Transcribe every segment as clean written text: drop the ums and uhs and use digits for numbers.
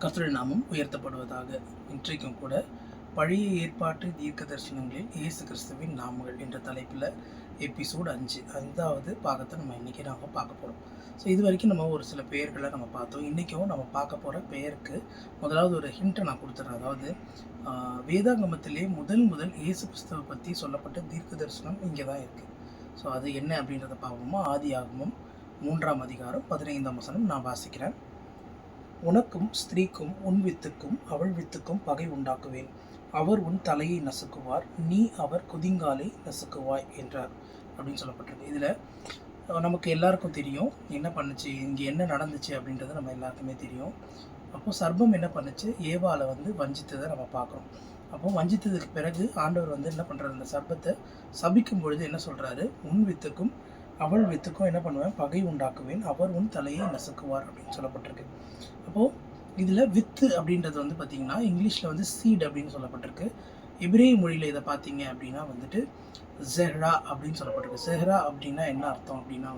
கர்த்தருடைய நாமம் உயர்த்தப்படுவதாக. இன்றைக்கும் கூட பழைய ஏற்பாட்டு தீர்க்க தரிசனங்களில் இயேசு கிறிஸ்துவின் நாமங்கள் என்ற தலைப்பில் எபிசோடு 5வது பாகத்தை நம்ம இன்றைக்கி நாங்கள் பார்க்க போகிறோம். ஸோ இது வரைக்கும் நம்ம ஒரு சில பெயர்களை நம்ம பார்த்தோம். இன்றைக்கும் நம்ம பார்க்க போகிற பெயருக்கு முதலாவது ஒரு ஹிண்ட்டை நான் கொடுத்துட்றேன். அதாவது வேதாங்கமத்திலே முதல் இயேசு கிறிஸ்துவை பற்றி சொல்லப்பட்ட தீர்க்க தரிசனம் இங்கே தான் இருக்குது. ஸோ அது என்ன அப்படின்றத பார்ப்போமா. ஆதியாகமம் 3ஆம் அதிகாரம் 15ஆம் வசனம் நான் வாசிக்கிறேன். உனக்கும் ஸ்திரீக்கும் உன் வித்துக்கும் அவள் வித்துக்கும் பகை உண்டாக்குவேன். அவர் உன் தலையை நசுக்குவார், நீ அவர் குதிங்காலை நசுக்குவாய் என்றார் அப்படின்னு சொல்லப்பட்டிருக்கு. இதில் நமக்கு எல்லாருக்கும் தெரியும் என்ன பண்ணுச்சு, இங்கே என்ன நடந்துச்சு அப்படின்றது நம்ம எல்லாருக்குமே தெரியும். அப்போது சர்ப்பம் என்ன பண்ணுச்சு, ஏவாளை வஞ்சித்ததை நம்ம பார்க்குறோம். அப்போது வஞ்சித்ததுக்கு பிறகு ஆண்டவர் என்ன பண்ணுறாரு, அந்த சர்ப்பத்தை சபிக்கும் பொழுது என்ன சொல்கிறாரு, உன் வித்துக்கும் அவள் வித்துக்கும் என்ன பண்ணுவேன், பகை உண்டாக்குவேன், அவர் உன் தலையை நசுக்குவார் அப்படின்னு சொல்லப்பட்டிருக்கு. அப்போது இதில் வித்து அப்படின்றது பார்த்திங்கன்னா இங்கிலீஷில் சீட் அப்படின்னு சொல்லப்பட்டிருக்கு. எபிரேய மொழியில் இதை பார்த்தீங்க அப்படின்னா ஜெஹ்ரா அப்படின்னு சொல்லப்பட்டிருக்கு. ஜெஹ்ரா அப்படின்னா என்ன அர்த்தம் அப்படின்னா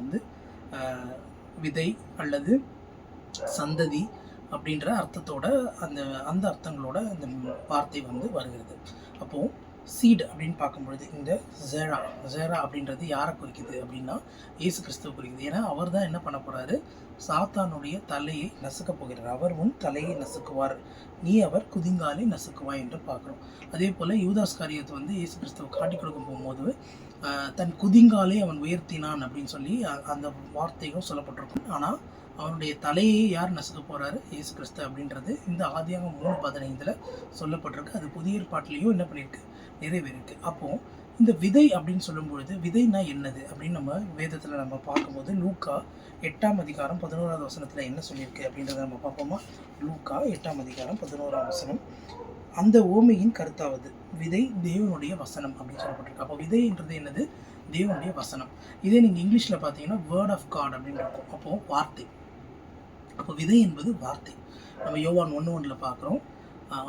விதை அல்லது சந்ததி அப்படின்ற அர்த்தத்தோட அந்த அர்த்தங்களோட அந்த வார்த்தை வருகிறது. அப்போது சீட் அப்படின்னு பார்க்கும்பொழுது இந்த ஜேரா அப்படின்றது யாரை குறிக்குது அப்படின்னா இயேசு கிறிஸ்துவ குறிக்குது. ஏன்னா அவர் தான் என்ன பண்ண போகிறாரு, சாத்தானுடைய தலையை நசுக்க போகிறார். அவர் உன் தலையை நசுக்குவார், நீ அவர் குதிங்காலை நசுக்குவாய் என்று பார்க்குறோம். அதே போல் யூதாஸ் காரியத்தை இயேசு கிறிஸ்துவ காட்டி கொடுக்க போகும்போது தன் குதிங்காலை அவன் உயர்த்தினான் அப்படின்னு சொல்லி அந்த வார்த்தையும் சொல்லப்பட்டிருக்கும். ஆனால் அவனுடைய தலையை யார் நசுக்க போகிறாரு, இயேசு கிறிஸ்து அப்படின்றது இந்த ஆதியாகமம் 3:15 சொல்லப்பட்டிருக்கு. அது புதிய ஏற்பாட்டிலையும் என்ன பண்ணியிருக்கு, நிறைவேறிருக்கு. அப்போது இந்த விதை அப்படின்னு சொல்லும்பொழுது விதைனா என்னது அப்படின்னு நம்ம வேதத்தில் நம்ம பார்க்கும்போது லூக்கா 8ஆம் அதிகாரம் 11ஆவது வசனத்தில் என்ன சொல்லியிருக்கு அப்படின்றத நம்ம பார்ப்போமா. லூக்கா 8ஆம் அதிகாரம் 11ஆம் வசனம், அந்த ஓமையின் கருத்தாவது விதை தேவனுடைய வசனம் அப்படின்னு சொல்லப்பட்டிருக்கு. அப்போ விதைன்றது என்னது, தேவனுடைய வசனம். இதே நீங்கள் இங்கிலீஷில் பார்த்தீங்கன்னா வேர்ட் ஆஃப் காட் அப்படின்னு இருக்கும். அப்போது வார்த்தை. அப்போ விதை என்பது வார்த்தை. நம்ம யோவான் 1:1 பார்க்குறோம்,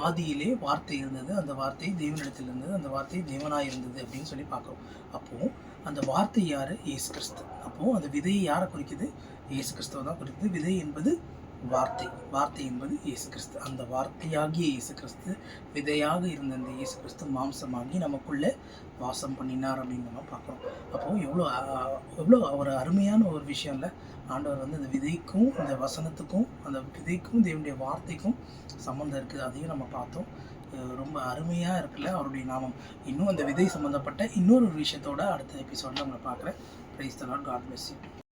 ஆதியிலே வார்த்தை இருந்தது, அந்த வார்த்தை தேவனிடத்தில் இருந்தது, அந்த வார்த்தை தேவனாக இருந்தது அப்படின்னு சொல்லி பார்க்குறோம். அப்போது அந்த வார்த்தை யார், இயேசு கிறிஸ்து. அப்போது அந்த விதையை யாரை குறிக்குது, இயேசு கிறிஸ்துவை தான் குறிக்குது. விதை என்பது வார்த்தை என்பது இயேசு கிறிஸ்து. அந்த வார்த்தையாகிய இயேசு கிறிஸ்து விதையாக இருந்த அந்த இயேசு கிறிஸ்து மாம்சமாகி நமக்குள்ளே வாசம் பண்ணினார் அப்படின்னு நம்ம பார்க்குறோம். அப்போது எவ்வளோ ஒரு அருமையான ஒரு விஷயம் இல்லை. ஆண்டவர் அந்த விதைக்கும் இந்த வசனத்துக்கும் அந்த விதைக்கும் தேவனுடைய வார்த்தைக்கும் சம்மந்தம் இருக்குது. அதையும் நம்ம பார்த்தோம். ரொம்ப அருமையாக இருக்குல்ல அவருடைய நாமம். இன்னும் அந்த விதை சம்மந்தப்பட்ட இன்னொரு விஷயத்தோட அடுத்த எபிசோடில் நம்மளை பார்க்குறேன். Praise the lord. God bless you.